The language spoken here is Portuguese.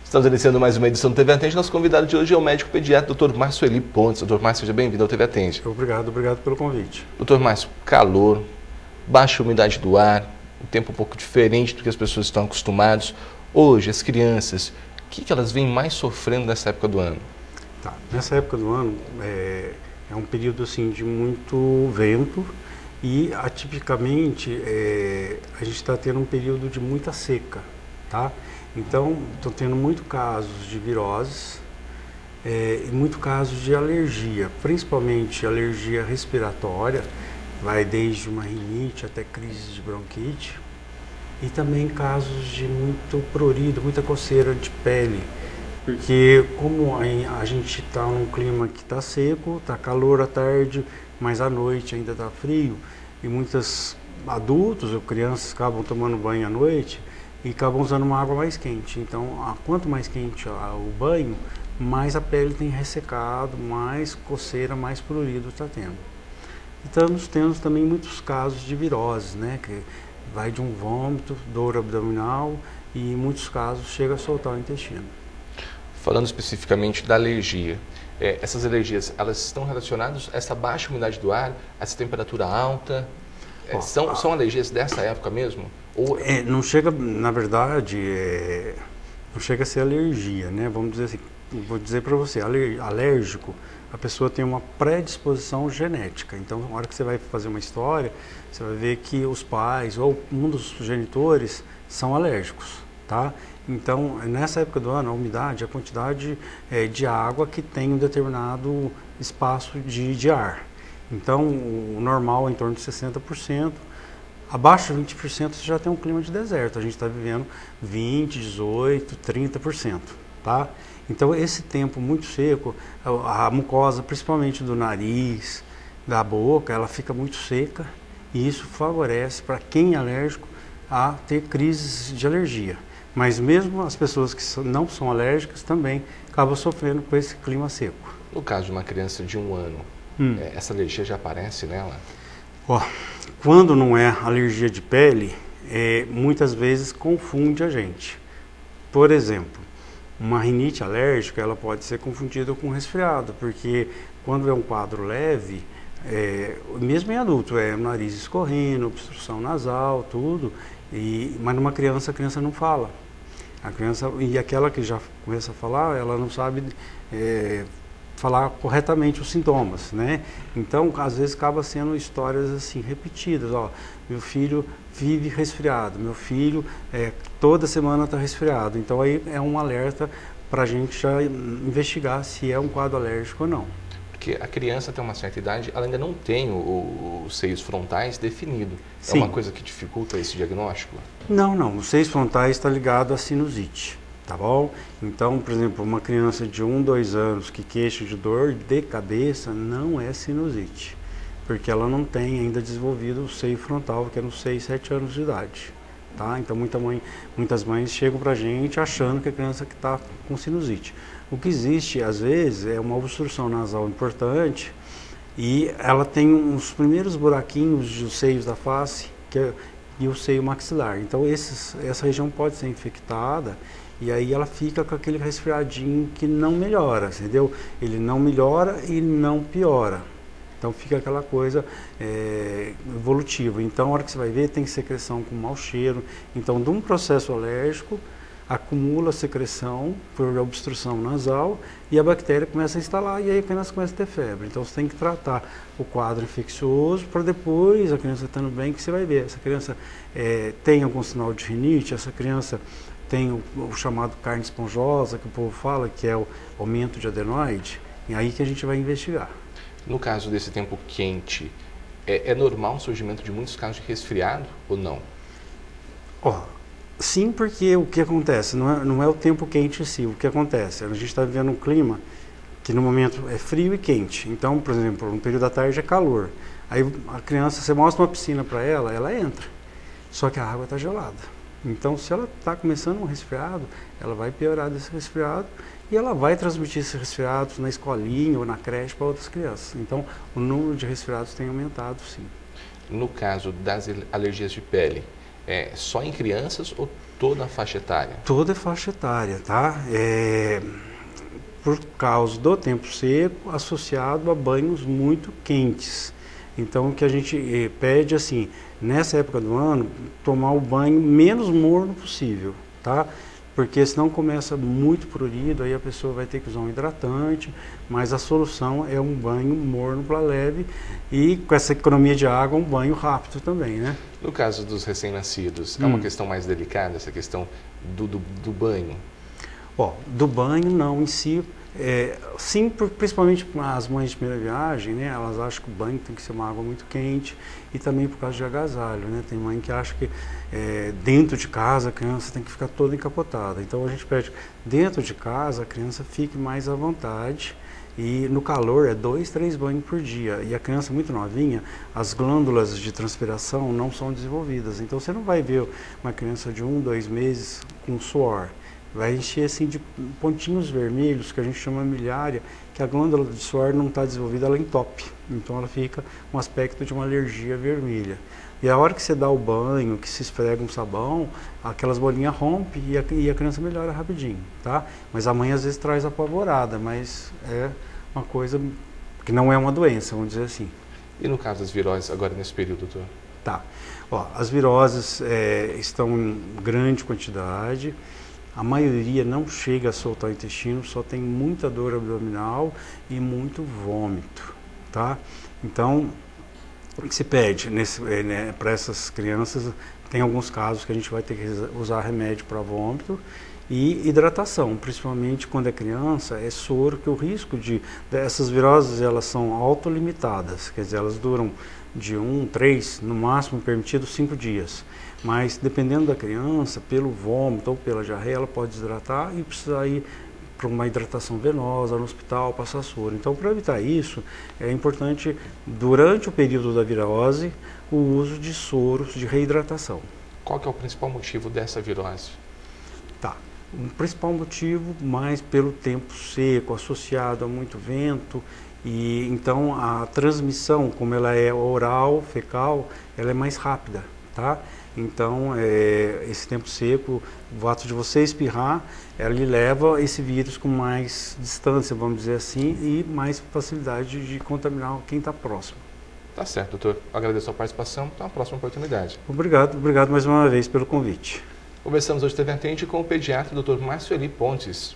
Estamos iniciando mais uma edição do TV Atende. Nosso convidado de hoje é o médico pediatra Dr. Márcio Eli Pontes. Dr. Márcio, seja bem-vindo ao TV Atende. Obrigado pelo convite. Dr. Márcio, calor, baixa umidade do ar, um tempo um pouco diferente do que as pessoas estão acostumadas. Hoje, as crianças, o que elas vêm mais sofrendo nessa época do ano? Tá. Nessa época do ano é um período assim de muito vento e atipicamente a gente está tendo um período de muita seca, tá? Então, estou tendo muito casos de viroses e muito casos de alergia, principalmente alergia respiratória, vai desde uma rinite até crise de bronquite, e também casos de muito prurido, muita coceira de pele, porque como a gente está num clima que está seco, está calor à tarde, mas à noite ainda está frio, e muitos adultos ou crianças acabam tomando banho à noite, e acabam usando uma água mais quente. Então, quanto mais quente o banho, mais a pele tem ressecado, mais coceira, mais prurido está tendo. Estamos tendo também muitos casos de viroses, né? Que vai de um vômito, dor abdominal e em muitos casos chega a soltar o intestino. Falando especificamente da alergia, essas alergias, elas estão relacionadas a essa baixa umidade do ar, a essa temperatura alta? São alergias dessa época mesmo? Ou... não chega, na verdade, não chega a ser alergia, né? Vamos dizer assim, vou dizer para você, alérgico, a pessoa tem uma predisposição genética. Então, na hora que você vai fazer uma história, você vai ver que os pais ou um dos genitores são alérgicos, tá? Então, nessa época do ano, a umidade, a quantidade de água que tem um determinado espaço de ar. Então, o normal é em torno de 60%. Abaixo de 20% você já tem um clima de deserto. A gente está vivendo 20%, 18%, 30%. Tá? Então, esse tempo muito seco, a mucosa, principalmente do nariz, da boca, ela fica muito seca. E isso favorece para quem é alérgico a ter crises de alergia. Mas mesmo as pessoas que não são alérgicas também acabam sofrendo com esse clima seco. No caso de uma criança de 1 ano, essa alergia já aparece nela? Quando não é alergia de pele, muitas vezes confunde a gente. Por exemplo, uma rinite alérgica ela pode ser confundida com resfriado, porque quando é um quadro leve, mesmo em adulto, o nariz escorrendo, obstrução nasal, tudo, mas numa criança, a criança não fala. A criança, e aquela que já começa a falar, ela não sabe falar corretamente os sintomas, né? Então, às vezes, acaba sendo histórias assim, repetidas. Meu filho vive resfriado, meu filho toda semana está resfriado. Então, aí é um alerta para a gente já investigar se é um quadro alérgico ou não. Porque a criança tem uma certa idade, ela ainda não tem os seios frontais definido. Sim. É uma coisa que dificulta esse diagnóstico? Não. Os seios frontais está ligado à sinusite. Tá bom? Então, por exemplo, uma criança de 1, 2 anos que queixa de dor de cabeça não é sinusite, porque ela não tem ainda desenvolvido o seio frontal, que é nos 6, 7 anos de idade. Tá? Então, muitas mães chegam pra gente achando que a criança que está com sinusite. O que existe, às vezes, é uma obstrução nasal importante e ela tem uns primeiros buraquinhos dos seios da face e o seio maxilar. Então, essa região pode ser infectada. E aí ela fica com aquele resfriadinho que não melhora, entendeu? Ele não melhora e não piora. Então fica aquela coisa evolutiva. Então a hora que você vai ver tem secreção com mau cheiro. Então de um processo alérgico acumula secreção por obstrução nasal e a bactéria começa a instalar e aí a criança começa a ter febre. Então você tem que tratar o quadro infeccioso para depois a criança estando bem que você vai ver. Essa criança tem algum sinal de rinite, essa criança tem o chamado carne esponjosa, que o povo fala, que é o aumento de adenoide, e aí que a gente vai investigar. No caso desse tempo quente, é normal o surgimento de muitos casos de resfriado ou não? Sim, porque o que acontece, não é o tempo quente em si, o que acontece, a gente está vivendo um clima que no momento é frio e quente, então, por exemplo, no período da tarde é calor, aí a criança, você mostra uma piscina para ela, ela entra, só que a água está gelada. Então, se ela está começando um resfriado, ela vai piorar desse resfriado e ela vai transmitir esses resfriados na escolinha ou na creche para outras crianças. Então, o número de resfriados tem aumentado, sim. No caso das alergias de pele, só em crianças ou toda a faixa etária? Toda a faixa etária, tá? Por causa do tempo seco associado a banhos muito quentes. Então, o que a gente pede, assim, nessa época do ano, tomar o banho menos morno possível, tá? Porque senão começa muito prurido, aí a pessoa vai ter que usar um hidratante, mas a solução é um banho morno para leve e com essa economia de água, um banho rápido também, né? No caso dos recém-nascidos, é uma questão mais delicada essa questão do banho? Do banho não em si, sim, principalmente as mães de primeira viagem, né, elas acham que o banho tem que ser uma água muito quente e também por causa de agasalho, né, tem mãe que acha que dentro de casa a criança tem que ficar toda encapotada, então a gente pede dentro de casa a criança fique mais à vontade e no calor 2, 3 banhos por dia e a criança muito novinha, as glândulas de transpiração não são desenvolvidas, então você não vai ver uma criança de 1, 2 meses com suor. Vai encher assim de pontinhos vermelhos, que a gente chama miliária, que a glândula de suor não está desenvolvida, ela entope. Então ela fica com um aspecto de uma alergia vermelha. E a hora que você dá o banho, que se esfrega um sabão, aquelas bolinhas rompem e a criança melhora rapidinho, tá? Mas a mãe às vezes traz apavorada, mas é uma coisa que não é uma doença, vamos dizer assim. E no caso das viroses, agora nesse período, doutor? Tá. As viroses estão em grande quantidade. A maioria não chega a soltar o intestino, só tem muita dor abdominal e muito vômito, tá? Então, o que se pede para essas crianças, tem alguns casos que a gente vai ter que usar remédio para vômito e hidratação, principalmente quando é criança, é soro, que o risco dessas viroses, elas são autolimitadas, quer dizer, elas duram de 1, 3, no máximo permitido 5 dias. Mas dependendo da criança, pelo vômito ou pela diarreia, ela pode desidratar e precisar ir para uma hidratação venosa no hospital, passar soro. Então, para evitar isso, é importante, durante o período da virose, o uso de soros de reidratação. Qual que é o principal motivo dessa virose? Tá. O principal motivo, mais pelo tempo seco, associado a muito vento, e então a transmissão, como ela é oral, fecal, ela é mais rápida, tá? Então, esse tempo seco, o ato de você espirrar, ele leva esse vírus com mais distância, vamos dizer assim, e mais facilidade de contaminar quem está próximo. Tá certo, doutor. Agradeço a participação. Até uma próxima oportunidade. Obrigado mais uma vez pelo convite. Conversamos hoje, TV Atende, com o pediatra Dr. Marcioli Pontes.